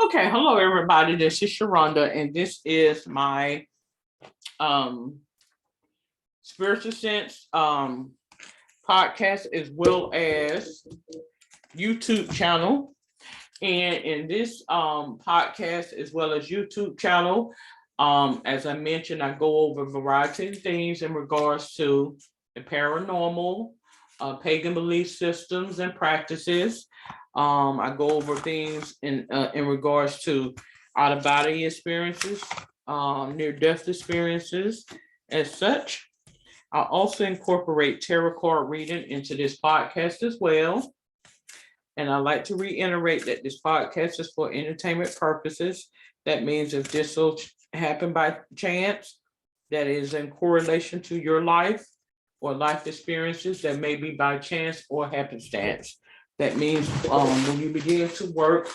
Okay, hello everybody. This is Sharonda, and this is my um spiritual sense podcast as well as YouTube channel. And in this podcast as well as YouTube channel, as I mentioned, I go over a variety of things in regards to the paranormal, pagan belief systems and practices. I go over things in regards to out of body experiences, near death experiences, as such. I also incorporate tarot card reading into this podcast as well. And I'd like to reiterate that this podcast is for entertainment purposes. That means if this will happen by chance, that is in correlation to your life or life experiences that may be by chance or happenstance. That means when you begin to work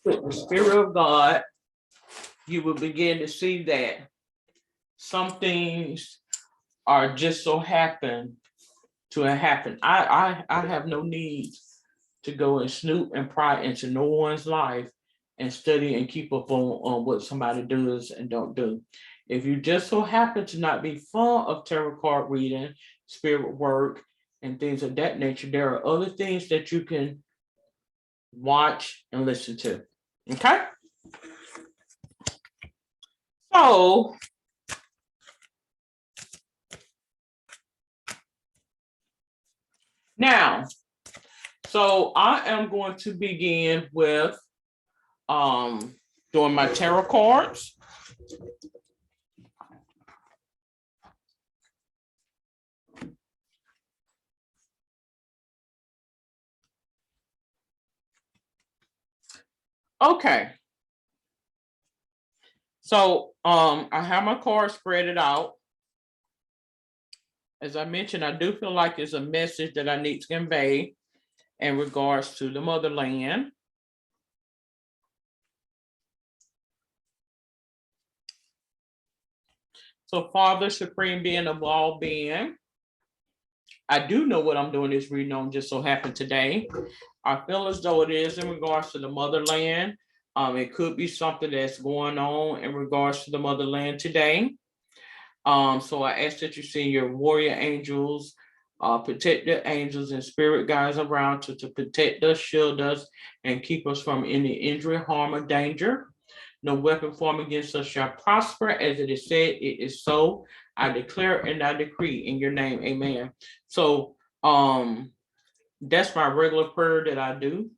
with the Spirit of God, you will begin to see that some things are just so happen to happen. I have no need to go and snoop and pry into no one's life and study and keep up on what somebody does and don't do. If you just so happen to not be fond of tarot card reading, spirit work, and things of that nature, there are other things that you can watch and listen to. Okay? So, now, so I am going to begin with doing my tarot cards. Okay. So I have my cards spread it out. As I mentioned, I do feel like it's a message that I need to convey in regards to the motherland. So, Father, Supreme Being of all being, I do know what I'm doing this reading on just so happened today. I feel as though it is in regards to the motherland. It could be something that's going on in regards to the motherland today. So I ask that you send your warrior angels, protect the angels and spirit guides around to protect us, shield us, and keep us from any injury, harm, or danger. No weapon formed against us shall prosper, as it is said, it is so. I declare and I decree in your name, amen. So that's my regular prayer that I do.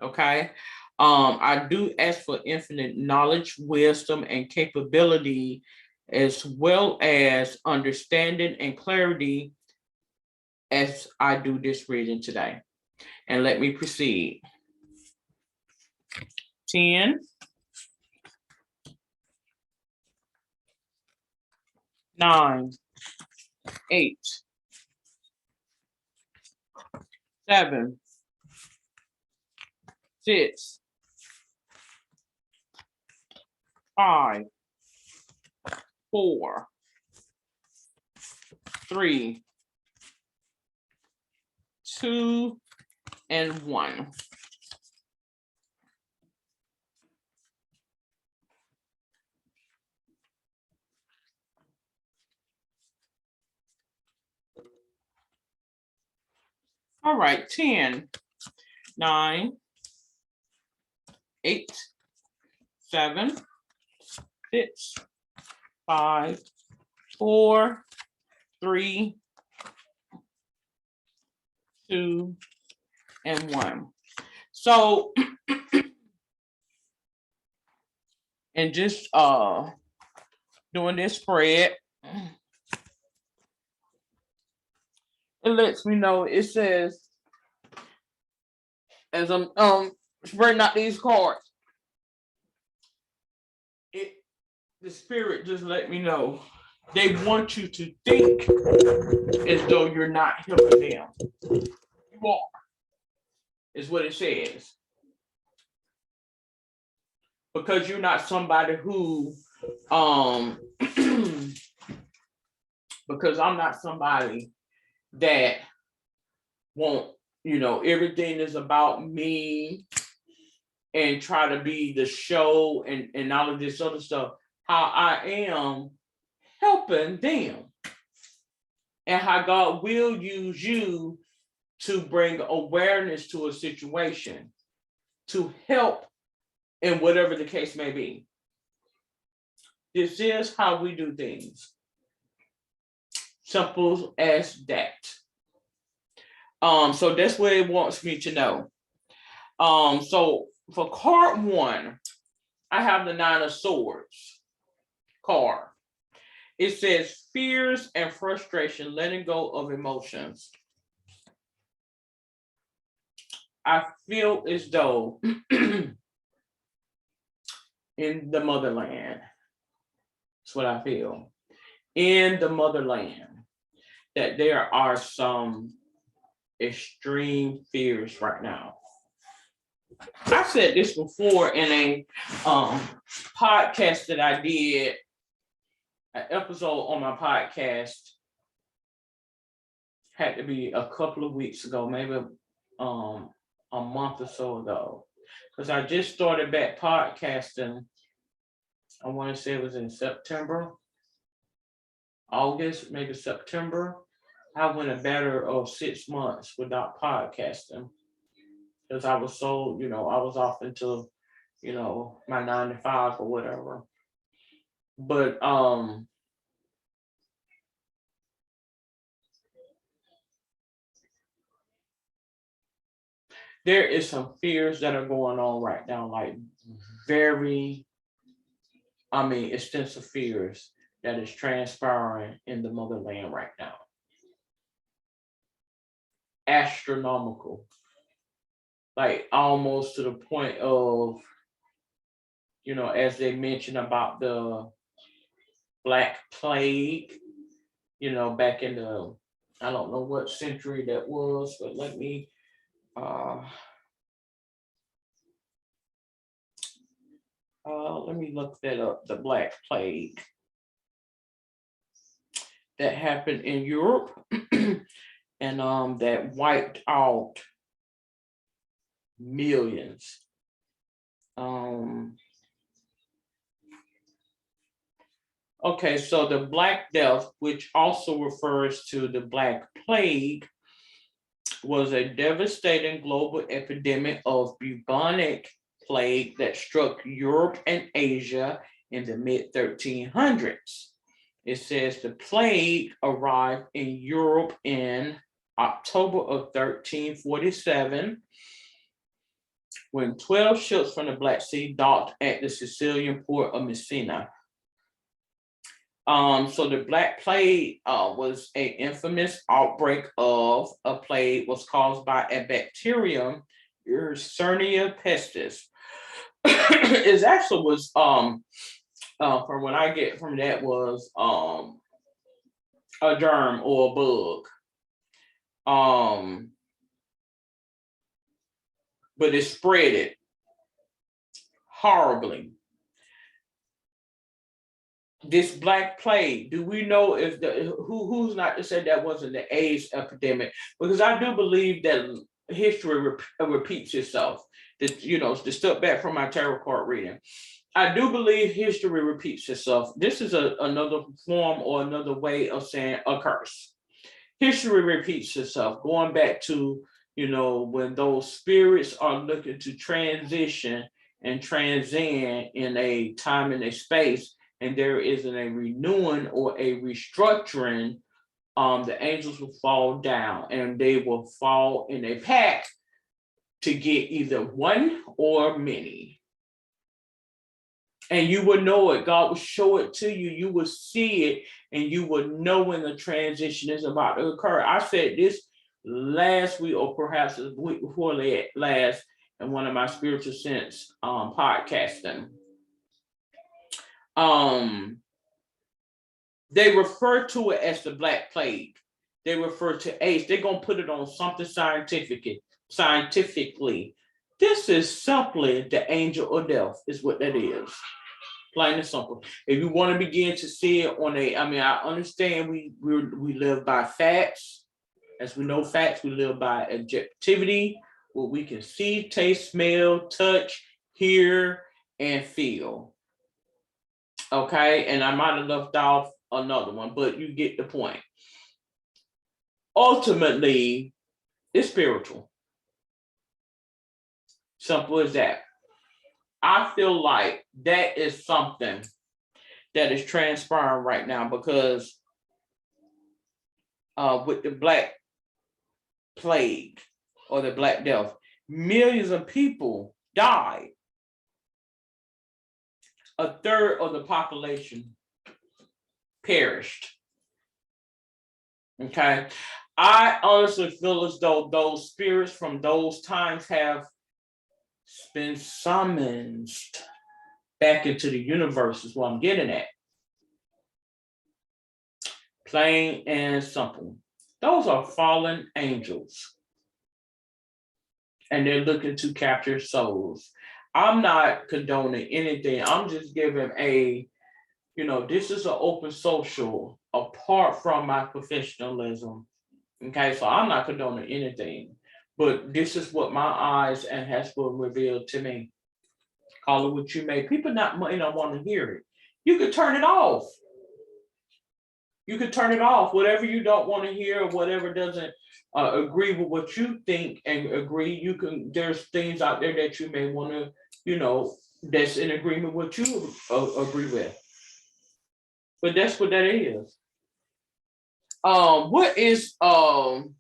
Okay. I do ask for infinite knowledge, wisdom, and capability, as well as understanding and clarity as I do this reading today. And let me proceed. 10, 9, 8, 7, 6, 5, 4, 3, 2, and 1. All right, 10, 9, 8, 7, 6, 5, 4, 3, 2, and 1. So, and just doing this spread, it lets me know. It says, as I'm spreading out these cards, the spirit just let me know they want you to think as though you're not helping them. You are, is what it says. Because you're not somebody who because I'm not somebody that won't, everything is about me. and try to be the show and all of this other stuff, how I am helping them, and how God will use you to bring awareness to a situation, to help in whatever the case may be. This is how we do things. Simple as that. So that's what it wants me to know. So for card 1, I have the 9 of Swords card. It says fears and frustration, letting go of emotions. I feel as though in the motherland, that's what I feel. In the motherland, that there are some extreme fears right now. I said this before in a podcast that I did, an episode on my podcast, had to be a couple of weeks ago, maybe a month or so ago, because I just started back podcasting. I want to say it was in September, August, maybe September. I went a better of 6 months without podcasting because I was so, I was off into, my 9 to 5 or whatever. But there is some fears that are going on right now, like very, extensive fears that is transpiring in the motherland right now. Astronomical, like almost to the point of, as they mentioned about the Black Plague, back in the, I don't know what century that was, but let me look that up. The Black Plague that happened in Europe and that wiped out millions. Okay, so the Black Death, which also refers to the Black Plague, was a devastating global epidemic of bubonic plague that struck Europe and Asia in the mid-1300s. It says the plague arrived in Europe in October of 1347 when 12 ships from the Black Sea docked at the Sicilian port of Messina. So the Black Plague was an infamous outbreak of a plague was caused by a bacterium, Yersinia pestis. It actually was from what I get from that was a germ or a bug. But it spread it horribly. This Black Plague, do we know if who's not to say that wasn't the AIDS epidemic? Because I do believe that history repeats itself. That, to step back from my tarot card reading, I do believe history repeats itself. This is another form or another way of saying a curse. History repeats itself, going back to, when those spirits are looking to transition and transcend in a time and a space, and there isn't a renewing or a restructuring, the angels will fall down and they will fall in a pack to get either one or many. And you would know it. God will show it to you. You will see it and you will know when the transition is about to occur. I said this last week or perhaps the week before last in one of my spiritual sense podcasting. They refer to it as the Black Plague. They refer to AIDS. They're going to put it on something scientifically. This is simply the angel of death is what that is. Plain and simple. If you want to begin to see it on I understand we live by facts. As we know facts, we live by objectivity, what we can see, taste, smell, touch, hear, and feel. Okay, and I might have left off another one, but you get the point. Ultimately, it's spiritual. Simple as that. I feel like that is something that is transpiring right now because with the Black Plague or the Black Death, millions of people died. A third of the population perished. Okay. I honestly feel as though those spirits from those times have been summoned back into the universe, is what I'm getting at. Plain and simple. Those are fallen angels. And they're looking to capture souls. I'm not condoning anything. I'm just giving this is an open social apart from my professionalism. Okay, so I'm not condoning anything, but this is what my eyes and has been revealed to me. Call it what you may. People not want to hear it. You could turn it off. You could turn it off. Whatever you don't want to hear, or whatever doesn't agree with what you think and agree, you can. There's things out there that you may want to, that's in agreement with you agree with. But that's what that is. What is the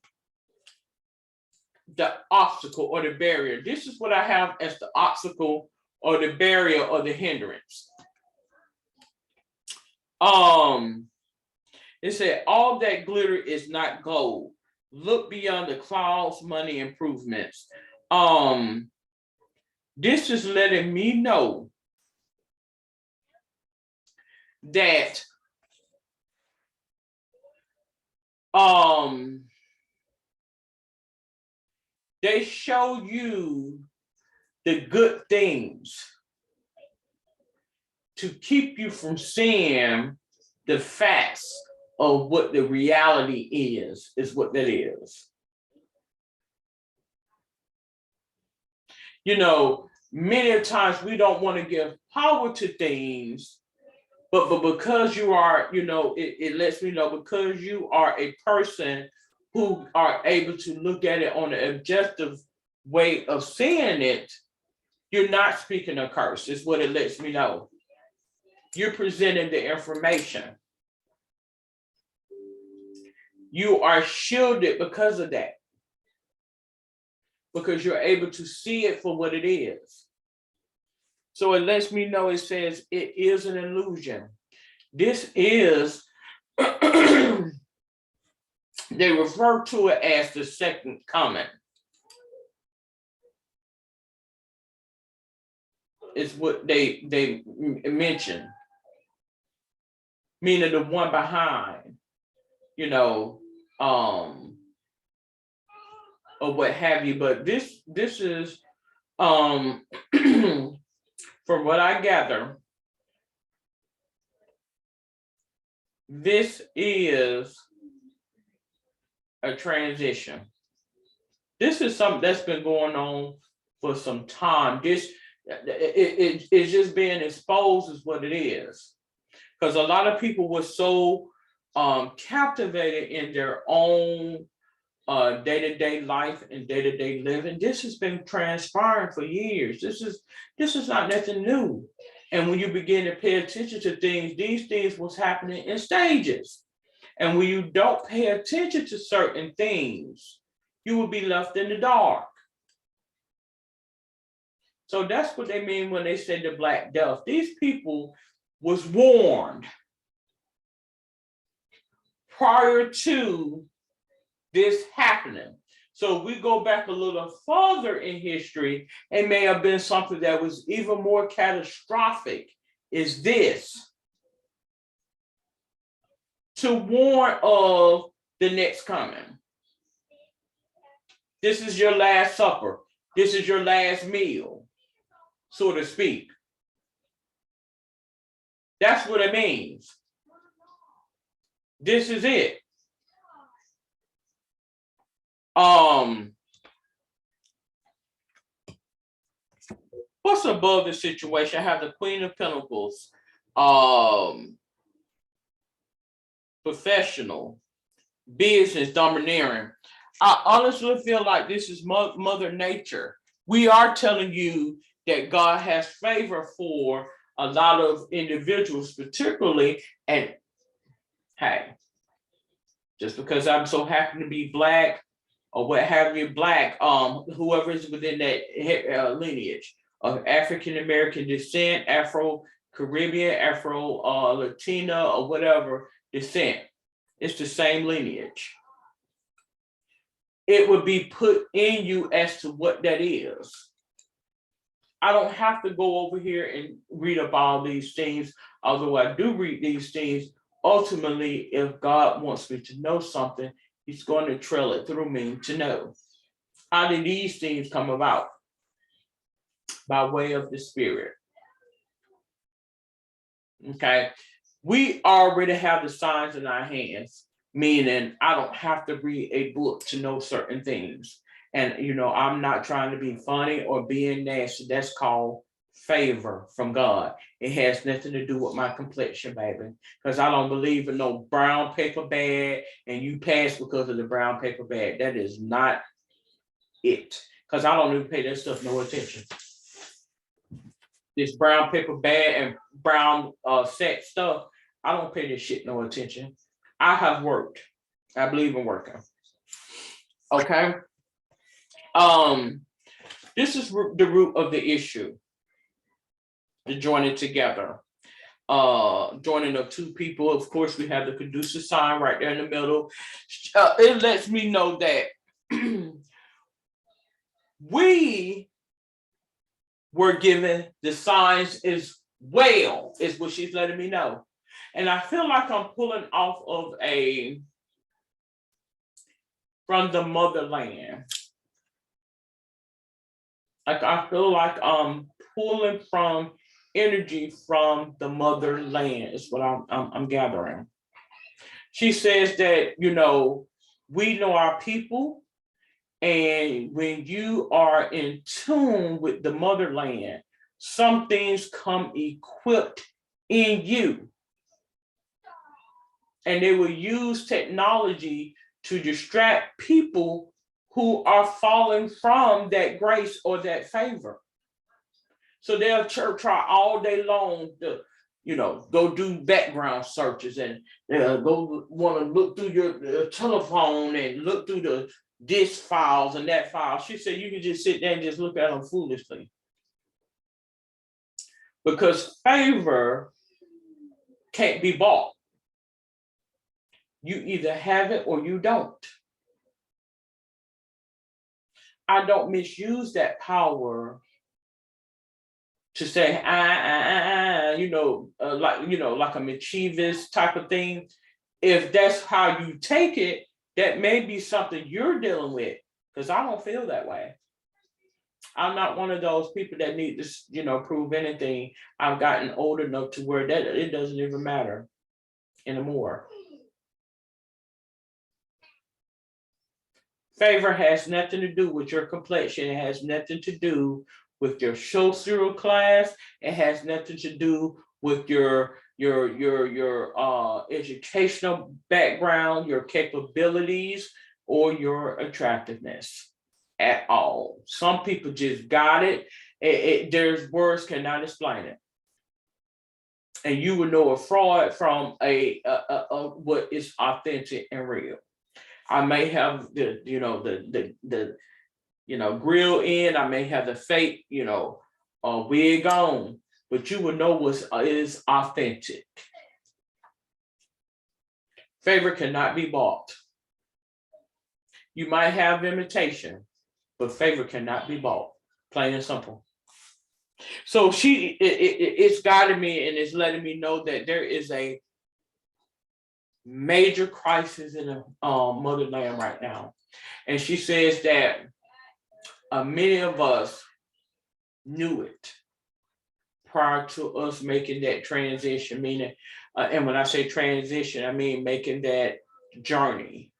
obstacle or the barrier? This is what I have as the obstacle or the barrier or the hindrance. It said, all that glitter is not gold. Look beyond the clouds, money improvements. This is letting me know that they show you the good things to keep you from seeing the facts of what the reality is what that is. Many times we don't want to give power to things, but because you are, it lets me know because you are a person who are able to look at it on an objective way of seeing it, you're not speaking a curse, is what it lets me know. You're presenting the information. You are shielded because of that. Because you're able to see it for what it is. So it lets me know, it says it is an illusion. This is, they refer to it as the second coming. It's what they mention. Meaning the one behind, or what have you. But this is, from what I gather, this is a transition. This is something that's been going on for some time. It's just being exposed is what it is. Because a lot of people were so captivated in their own day-to-day life and day-to-day living. This has been transpiring for years. This is not nothing new. And when you begin to pay attention to things, these things was happening in stages. And when you don't pay attention to certain things, you will be left in the dark. So that's what they mean when they say the Black Death. These people was warned prior to this happening. So if we go back a little further in history, it may have been something that was even more catastrophic, is this. To warn of the next coming. This is your last supper. This is your last meal, so to speak. That's what it means. This is it. What's above the situation? I have the Queen of Pentacles, um, professional, business, domineering. I honestly feel like this is Mother Nature. We are telling you that God has favor for a lot of individuals, particularly, and hey, just because I'm so happy to be Black or what have you, Black, whoever is within that lineage of African American descent, Afro Caribbean, Afro Latina, or whatever descent, it's the same lineage. It would be put in you as to what that is. I don't have to go over here and read up all these things, although I do read these things. Ultimately, if God wants me to know something, He's going to trail it through me to know. How did these things come about? By way of the Spirit. Okay. We already have the signs in our hands, meaning I don't have to read a book to know certain things. And, I'm not trying to be funny or being nasty. That's called favor from God. It has nothing to do with my complexion, baby, because I don't believe in no brown paper bag and you pass because of the brown paper bag. That is not it, because I don't even pay that stuff no attention. This brown paper bag and brown set stuff, I don't pay this shit no attention. I have worked. I believe in working. Okay. This is the root of the issue. To join it together. Joining of two people. Of course, we have the Caduceus sign right there in the middle. It lets me know that we were given the signs as well, is what she's letting me know. And I feel like I'm pulling off of from the motherland. Like I feel like I'm pulling from energy from the motherland is what I'm gathering. She says that, we know our people, and when you are in tune with the motherland, some things come equipped in you. And they will use technology to distract people who are falling from that grace or that favor. So they'll try all day long to, go do background searches and go want to look through your telephone and look through this files and that file. She said you can just sit there and just look at them foolishly. Because favor can't be bought. You either have it or you don't. I don't misuse that power to say, like a mischievous type of thing. If that's how you take it, that may be something you're dealing with, because I don't feel that way. I'm not one of those people that need to, prove anything. I've gotten old enough to where that it doesn't even matter anymore. Favor has nothing to do with your complexion. It has nothing to do with your social class. It has nothing to do with your educational background, your capabilities, or your attractiveness at all. Some people just got it. There's words cannot explain it. And you will know a fraud from a what is authentic and real. I may have the grill in. I may have the fake wig on, but you will know what is authentic. Favor cannot be bought. You might have imitation, but favor cannot be bought. Plain and simple. So it's guiding me and it's letting me know that there is a major crisis in the motherland right now. And she says that many of us knew it prior to us making that transition, meaning, and when I say transition, I mean making that journey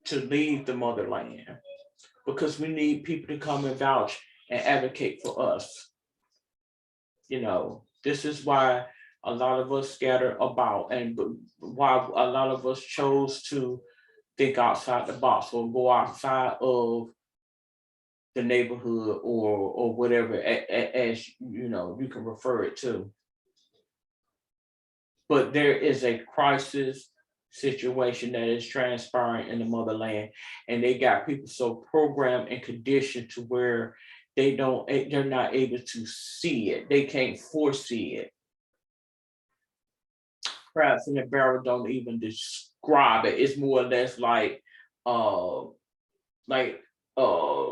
to leave the motherland, because we need people to come and vouch and advocate for us. This is why a lot of us scatter about, and why a lot of us chose to think outside the box or go outside of the neighborhood or whatever, as you can refer it to. But there is a crisis situation that is transpiring in the motherland, and they got people so programmed and conditioned to where they're not able to see it. They can't foresee it. Perhaps in the barrel don't even describe it. It's more or less uh like uh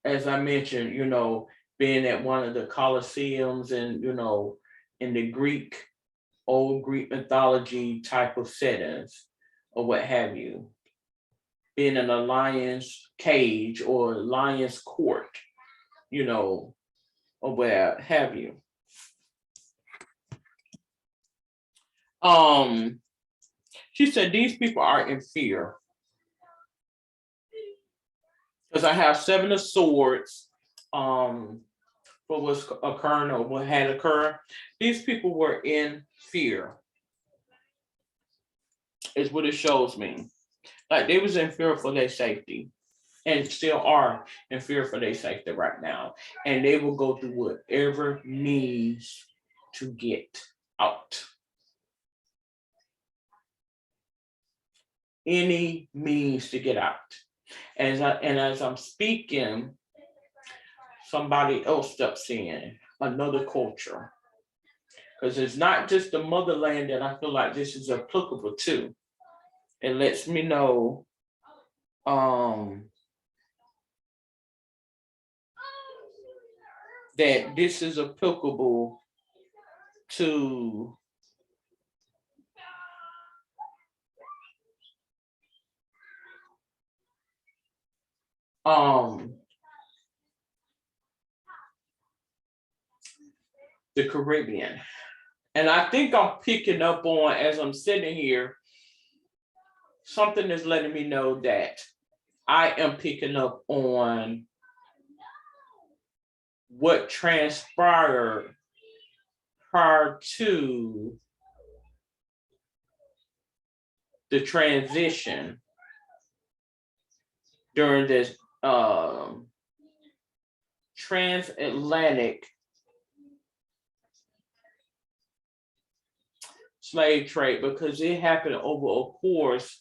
as I mentioned, being at one of the Colosseums, and in the old Greek mythology type of settings or what have you, being in a lion's cage or lion's court, or what have you. She said these people are in fear. Because I have Seven of Swords, what was occurring or what had occurred. These people were in fear, is what it shows me. Like they was in fear for their safety, and still are in fear for their safety right now. And they will go through whatever means to get out. Any means to get out. And as I'm speaking, somebody else steps in, another culture. Because it's not just the motherland that I feel like this is applicable to. It lets me know that this is applicable to the Caribbean. And I think I'm picking up on, as I'm sitting here, something is letting me know that I am picking up on what transpired prior to the transition during this transatlantic slave trade, because it happened over a course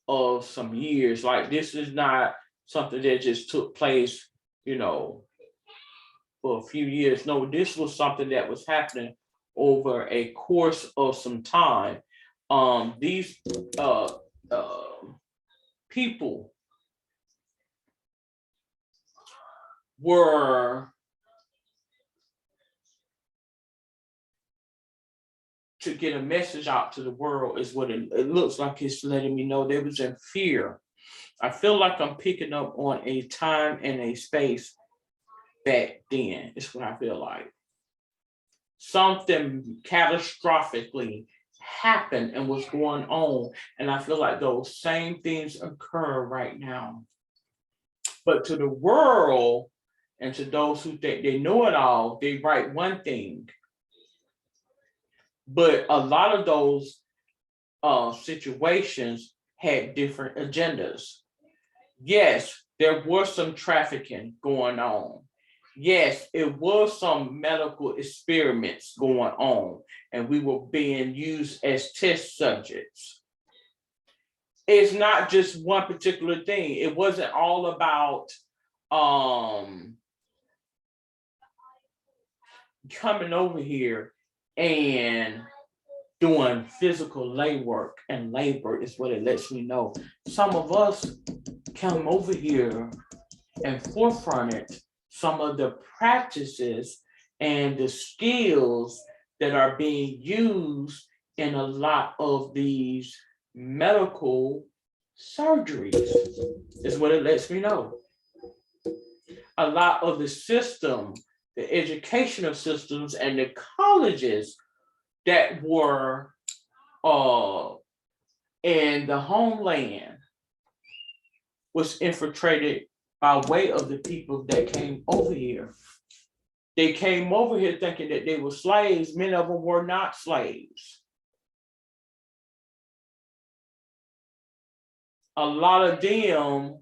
of some years. Like this is not something that just took place, for a few years. No, this was something that was happening over a course of some time. These people were to get a message out to the world, is what it looks like. It's letting me know they was in fear. I feel like I'm picking up on a time and a space back then. Is what I feel like. Something catastrophically happened and was going on, and I feel like those same things occur right now. But to the world and to those who think they know it all, they write one thing. But a lot of those situations had different agendas. Yes, there was some trafficking going on. Yes, it was some medical experiments going on, and we were being used as test subjects. It's not just one particular thing. It wasn't all about coming over here and doing physical labor, and labor is what it lets me know. Some of us come over here and forefronted some of the practices and the skills that are being used in a lot of these medical surgeries, is what it lets me know. A lot of the system, the educational systems and the colleges that were in the homeland was infiltrated by way of the people that came over here. They came over here thinking that they were slaves. Many of them were not slaves. A lot of them,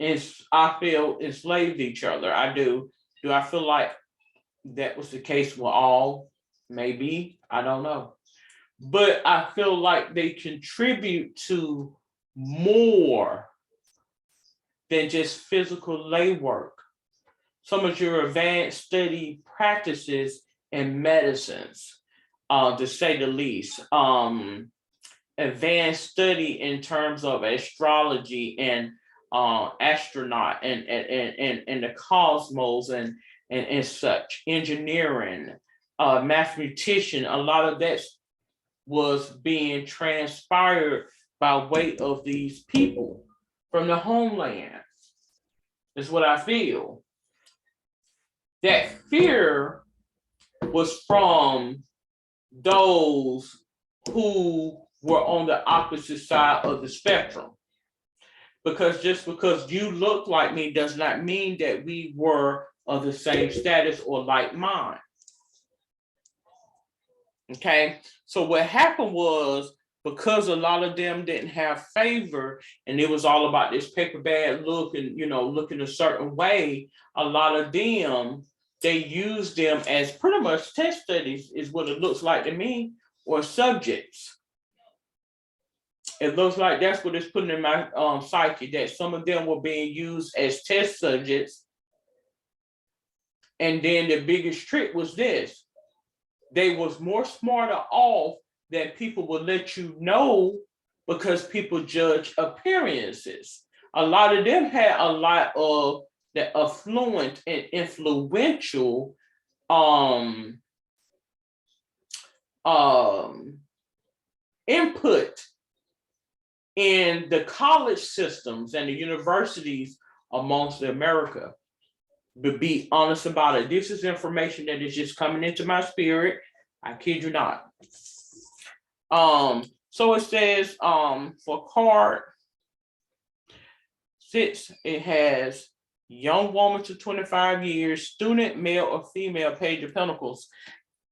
I feel, enslaved each other. I do. Do I feel like that was the case with all? Maybe. I don't know. But I feel like they contribute to more than just physical lay work. Some of your advanced study practices and medicines, to say the least. Advanced study in terms of astrology and astronaut and the cosmos and such, engineering, mathematician. A lot of that was being transpired by way of these people from the homeland. Is what I feel. That fear was from those who were on the opposite side of the spectrum. Because just because you look like me does not mean that we were of the same status or like mind. Okay, so what happened was, because a lot of them didn't have favor and it was all about this paper bag look and, looking a certain way, a lot of them, they used them as pretty much test studies, is what it looks like to me, or subjects. It looks like that's what it's putting in my psyche, that some of them were being used as test subjects. And then the biggest trick was this: they was more smarter off than people would let you know, because people judge appearances. A lot of them had a lot of the affluent and influential input in the college systems and the universities amongst America. To be honest about it, this is information that is just coming into my spirit. I kid you not. So it says for card 6, it has young woman to 25 years, student, male or female, Page of Pentacles.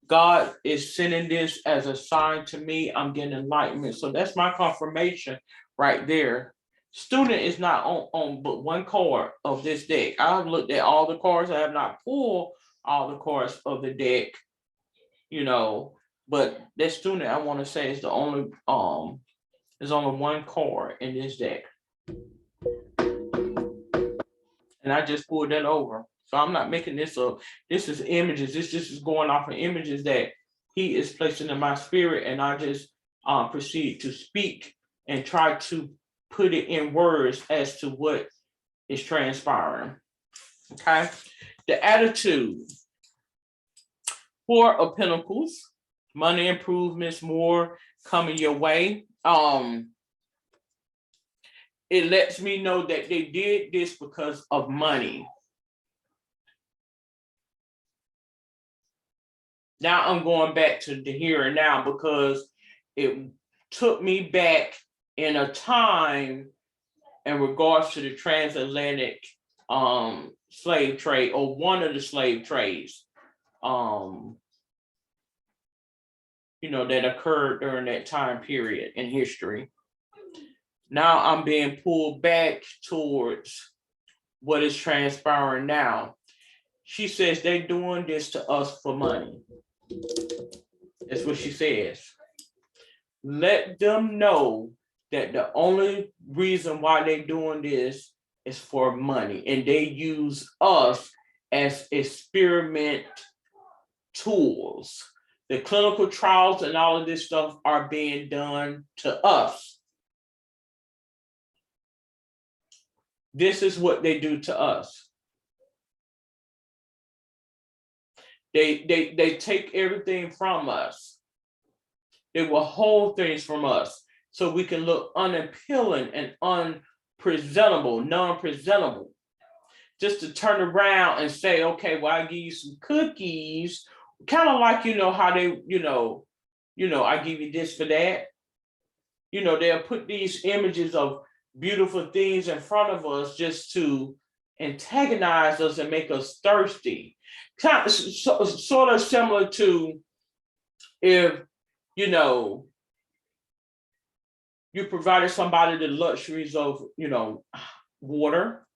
God is sending this as a sign to me. I'm getting enlightenment. So that's my confirmation right there. Student is not on but one card of this deck. I've looked at all the cards. I have not pulled all the cards of the deck, but that student, I want to say, is the only there's only one card in this deck. And I just pulled that over. So I'm not making this up. This is images. This is going off of images that he is placing in my spirit. And I just proceed to speak and try to put it in words as to what is transpiring. Okay. The attitude. 4 of Pentacles. Money improvements, more coming your way. It lets me know that they did this because of money. Now I'm going back to the here and now, because it took me back in a time in regards to the transatlantic slave trade, or one of the slave trades, that occurred during that time period in history. Now I'm being pulled back towards what is transpiring now. She says they're doing this to us for money. That's what she says. Let them know that the only reason why they're doing this is for money, and they use us as experiment tools. The clinical trials and all of this stuff are being done to us. This is what they do to us. They take everything from us. They will hold things from us so we can look unappealing and unpresentable, non-presentable. Just to turn around and say, okay, well, I give you some cookies, kind of like, how they, I give you this for that. They'll put these images of beautiful things in front of us just to antagonize us and make us thirsty. Sort of similar to if, you know, you provided somebody the luxuries of, water,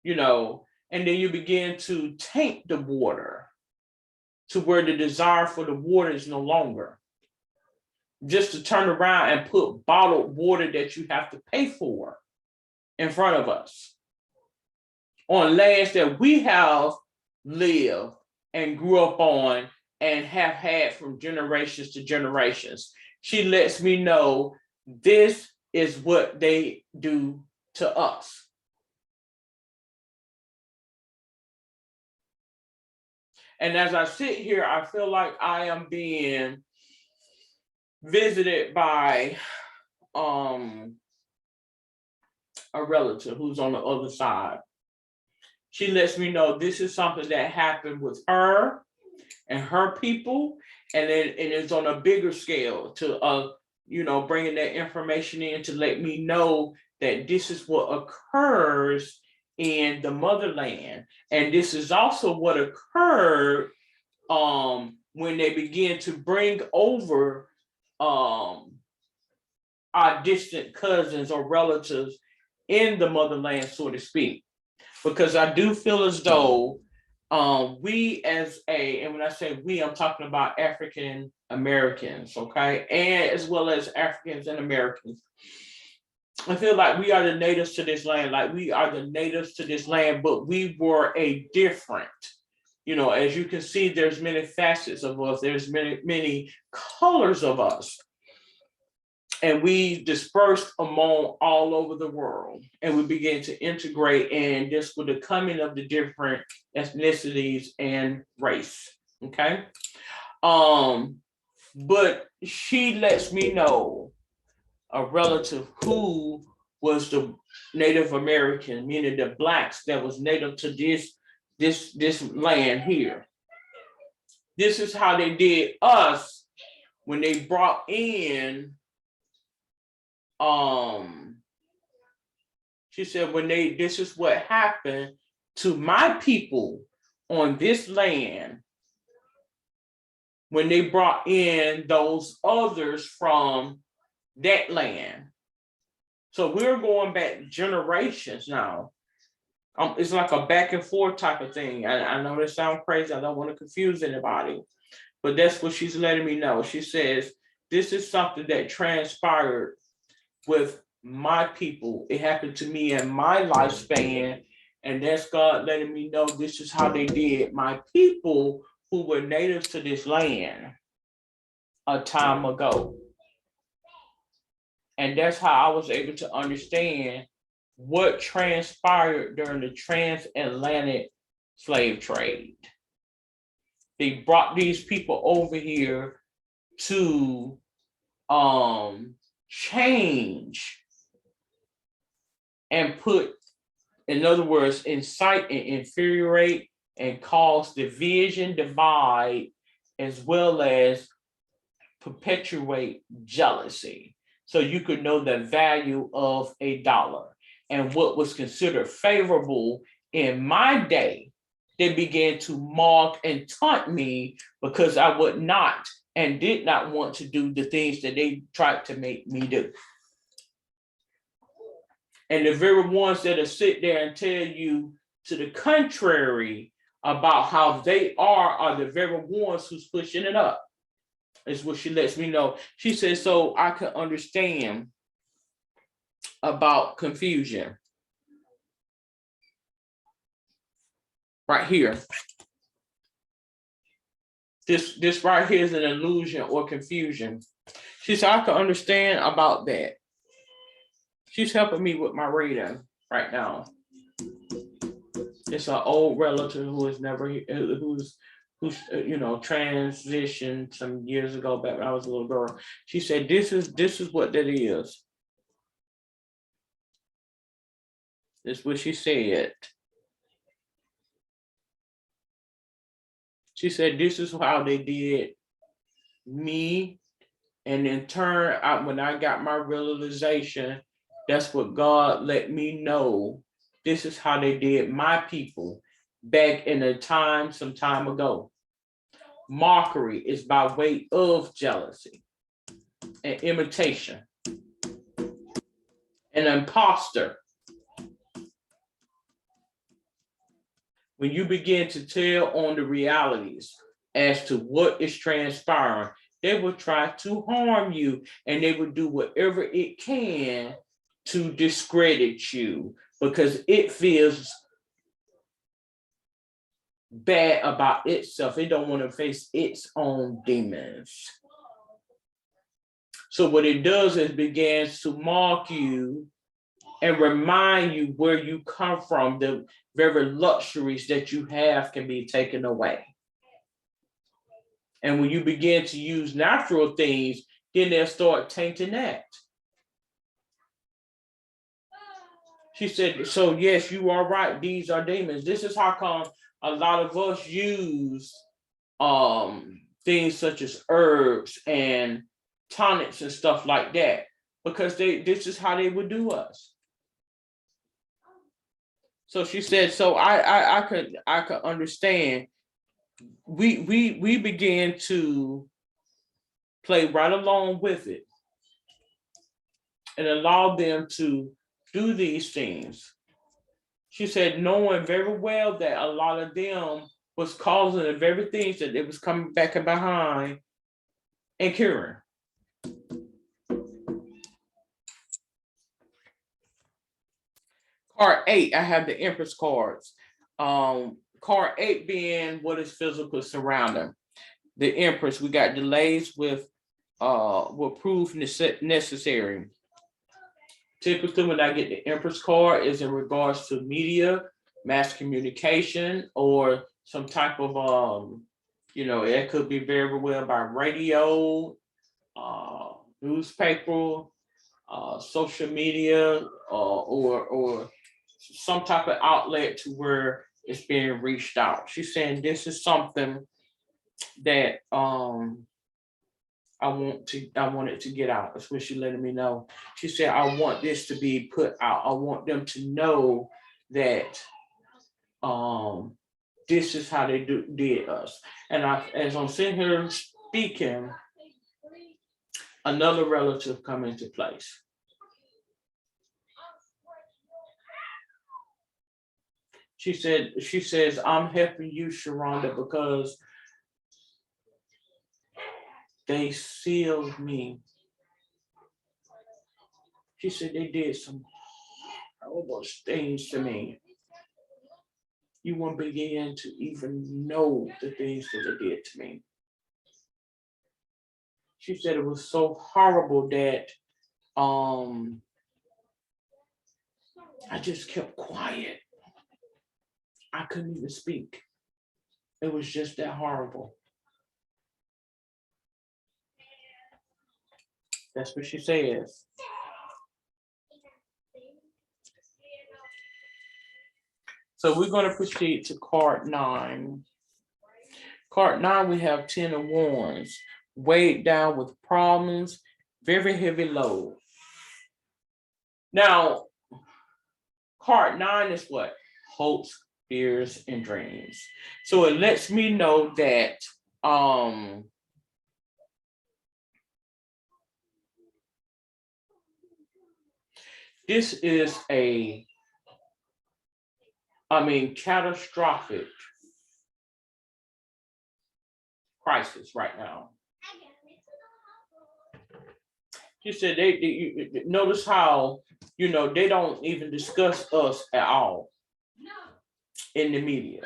and then you begin to taint the water to where the desire for the water is no longer. Just to turn around and put bottled water that you have to pay for in front of us on lands that we have lived and grew up on and have had from generations to generations. She lets me know this is what they do to us. And as I sit here, I feel like I am being visited by a relative who's on the other side. She lets me know this is something that happened with her and her people, and it's on a bigger scale to bringing that information in to let me know that this is what occurs in the motherland, and this is also what occurred when they begin to bring over our distant cousins or relatives in the motherland, so to speak. Because I do feel as though we and when I say we, I'm talking about African Americans, okay, and as well as Africans and Americans. I feel like we are the natives to this land, but we were a different, as you can see, there's many facets of us, there's many colors of us. And we dispersed among all over the world, and we began to integrate, and this with the coming of the different ethnicities and race. Okay. But she lets me know a relative who was the Native American, meaning the blacks that was native to this land here. This is how they did us when they brought in she said this is what happened to my people on this land when they brought in those others from that land. So we're going back generations now. It's like a back and forth type of thing. I know this sounds crazy. I don't want to confuse anybody, but that's what she's letting me know. She says, this is something that transpired with my people. It happened to me in my lifespan, and that's God letting me know this is how they did my people who were natives to this land a time ago. And that's how I was able to understand what transpired during the transatlantic slave trade. They brought these people over here to change and put, in other words, incite and infuriate and cause division, divide, as well as perpetuate jealousy. So you could know the value of a dollar. And what was considered favorable in my day, they began to mock and taunt me because I would not and did not want to do the things that they tried to make me do. And the very ones that'll sit there and tell you to the contrary about how they are the very ones who's pushing it up. Is what she lets me know. She says, so I can understand about confusion. Right here. This right here is an illusion or confusion. She said, I can understand about that. She's helping me with my reading right now. It's an old relative who is who's transitioned some years ago back when I was a little girl. She said, this is what that is. That's what she said. She said, this is how they did me. And in turn, when I got my realization, that's what God let me know This is how they did my people back in a time, some time ago. Mockery is by way of jealousy and imitation. An imposter. When you begin to tell on the realities as to what is transpiring, they will try to harm you, and they will do whatever it can to discredit you because it feels bad about itself. It don't want to face its own demons. So what it does is begins to mock you and remind you where you come from. The very luxuries that you have can be taken away. And when you begin to use natural things, then they'll start tainting that. She said, so yes, you are right. These are demons. This is how come a lot of us use things such as herbs and tonics and stuff like that, because this is how they would do us. So she said, so I could understand. We began to play right along with it and allow them to do these things. She said, knowing very well that a lot of them was causing the very things that it was coming back behind and curing. Card 8, I have the Empress cards. Card 8 being what is physical surrounding. The Empress, we got delays with proof necessary. Typically, when I get the Empress card, is in regards to media, mass communication, or some type of it could be very well by radio, newspaper, social media, or some type of outlet to where it's being reached out. She's saying this is something that I want it to get out. That's what she's letting me know. She said, I want this to be put out. I want them to know that this is how they did us. And as I'm sitting here speaking, another relative come into place. She says, I'm helping you, Sharonda, because they sealed me. She said they did some horrible things to me. You won't begin to even know the things that they did to me. She said it was so horrible that I just kept quiet. I couldn't even speak. It was just that horrible. That's what she says. So we're going to proceed to card 9. Card 9, we have 10 of Wands, weighed down with problems, very heavy load. Now, card 9 is what? Hopes, fears, and dreams. So it lets me know that this is catastrophic crisis right now. She said they notice how, they don't even discuss us at all in the media.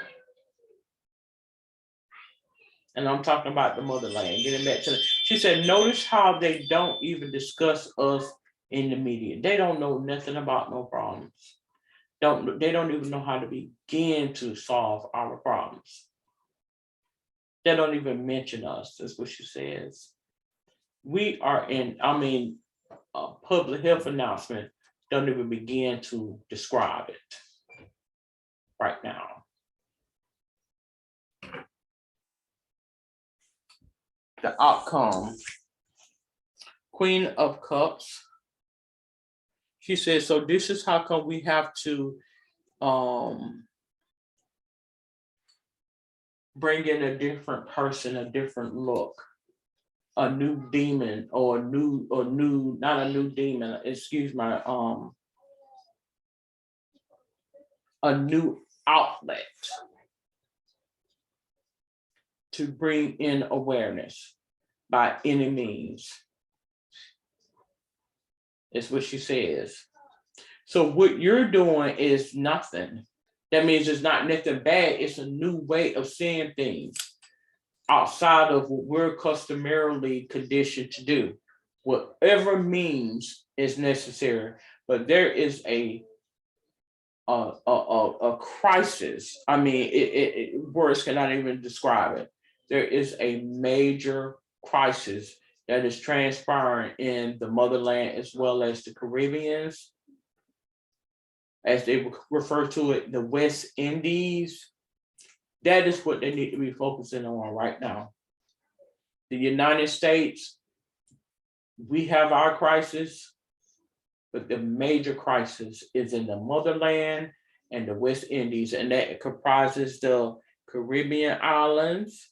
And I'm talking about the motherland, getting back to it. She said, notice how they don't even discuss us in the media. They don't know nothing about no problems. They don't even know how to begin to solve our problems. They don't even mention us. That's what she says. We are in, a public health announcement don't even begin to describe it right now. The outcome, Queen of Cups. She says, so this is how come we have to bring in a different person, a different look, a new demon, or not a new demon, excuse my, a new outlet to bring in awareness by any means. Is what she says. So what you're doing is nothing. That means it's not nothing bad. It's a new way of seeing things outside of what we're customarily conditioned to do. Whatever means is necessary, but there is a crisis. I mean, words cannot even describe it. There is a major crisis that is transpiring in the motherland as well as the Caribbeans, as they refer to it, the West Indies. That is what they need to be focusing on right now. The United States, we have our crisis, but the major crisis is in the motherland and the West Indies, and that comprises the Caribbean islands,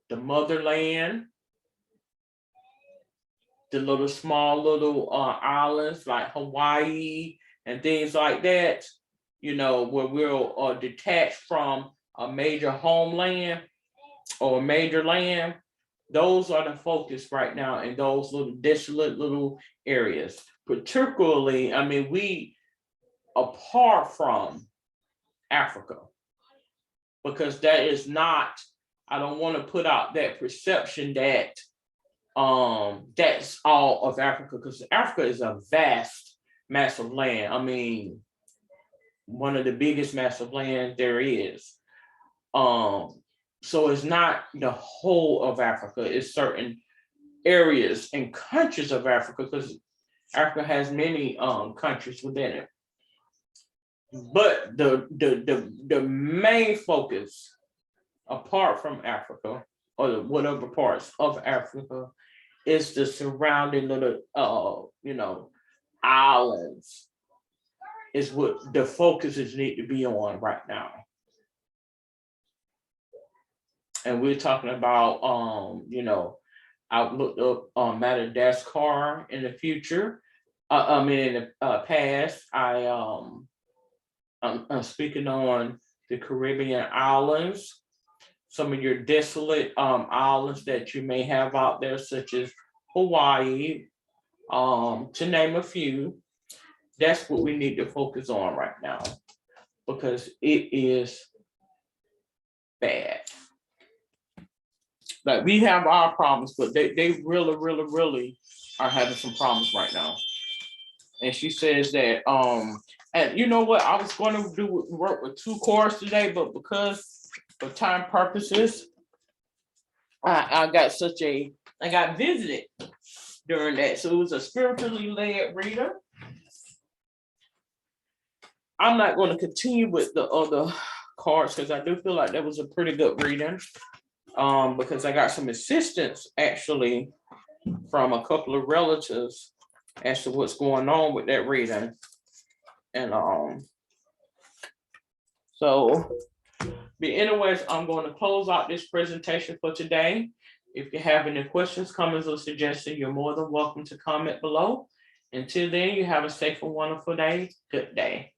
the motherland, the little small little islands like Hawaii and things like that, you know, where we're detached from a major homeland or a major land. Those are the focus right now in those little desolate little areas. Particularly, I mean, we apart from Africa, because that is not, I don't want to put out that perception that that's all of Africa, because Africa is a vast massive land. I mean, one of the biggest massive land there is. So it's not the whole of Africa, it's certain areas and countries of Africa, because Africa has many countries within it. But the main focus, apart from Africa, or whatever parts of Africa, is the surrounding little islands, is what the focuses need to be on right now. And we're talking about I've looked up Madagascar in the future. In the past, I'm speaking on the Caribbean islands, some of your desolate islands that you may have out there, such as Hawaii, to name a few. That's what we need to focus on right now, because it is bad. Like, we have our problems, but they really, really, really are having some problems right now. And she says that, and you know what, I was going to do work with 2 cards today, but because for time purposes, I got visited during that. So it was a spiritually led reader. I'm not going to continue with the other cards because I do feel like that was a pretty good reading. Because I got some assistance actually from a couple of relatives as to what's going on with that reading. And but anyways, I'm going to close out this presentation for today. If you have any questions, comments, or suggestions, you're more than welcome to comment below. Until then, you have a safe and wonderful day. Good day.